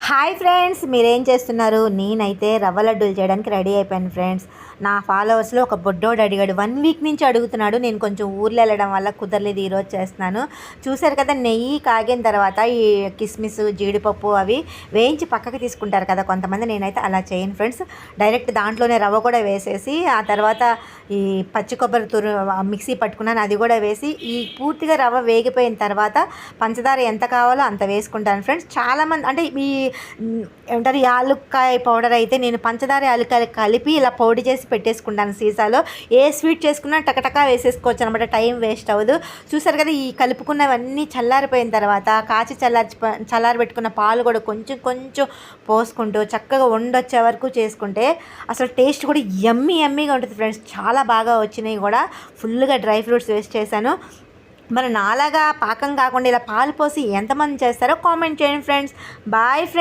Hi friends, మీరేం చేస్తున్నారు? నేనైతే రవ్వ లడ్డూలు చేయడానికి రెడీ అయిపోయాను ఫ్రెండ్స్. నా ఫాలోవర్స్లో ఒక బొడ్డోడు అడిగాడు, 1 వీక్ నుంచి అడుగుతున్నాడు. నేను కొంచెం ఊర్లో వెళ్ళడం వల్ల కుదరలేదు, ఈరోజు చేస్తున్నాను. చూసారు కదా, నెయ్యి కాగిన తర్వాత ఈ కిస్మిస్, జీడిపప్పు అవి వేయించి పక్కకి తీసుకుంటారు కదా కొంతమంది. నేనైతే అలా చేయను ఫ్రెండ్స్. డైరెక్ట్ దాంట్లోనే రవ్వ కూడా వేసేసి, ఆ తర్వాత ఈ పచ్చి కొబ్బరి మిక్సీ పట్టుకున్నాను, అది కూడా వేసి ఈ పూర్తిగా రవ్వ వేగిపోయిన తర్వాత పంచదార ఎంత కావాలో అంత వేసుకుంటాను ఫ్రెండ్స్. చాలామంది అంటే ఈ ఏమంటారు, యాలుక్కాయ పౌడర్ అయితే నేను పంచదార యాలుక్కాయలు కలిపి ఇలా పౌడర్ చేసి పెట్టేసుకుంటాను సీసాలో. ఏ స్వీట్ చేసుకున్నా టకటకా వేసేసుకోవచ్చు అనమాట, టైం వేస్ట్ అవ్వదు. చూసారు కదా, ఈ కలుపుకున్నవన్నీ చల్లారిపోయిన తర్వాత చల్లారబెట్టుకున్న పాలు కూడా కొంచెం కొంచెం పోసుకుంటూ చక్కగా వండొచ్చే వరకు చేసుకుంటే అసలు టేస్ట్ కూడా యమ్మీగా ఉంటుంది ఫ్రెండ్స్. చాలా బాగా వచ్చినాయి కూడా. ఫుల్గా డ్రై ఫ్రూట్స్ వేస్ట్ చేశాను. మరి నాలాగా పాకం కాకుండా ఇలా పాలు పోసి ఎంతమంది చేస్తారో కామెంట్ చేయండి ఫ్రెండ్స్. Bye friends.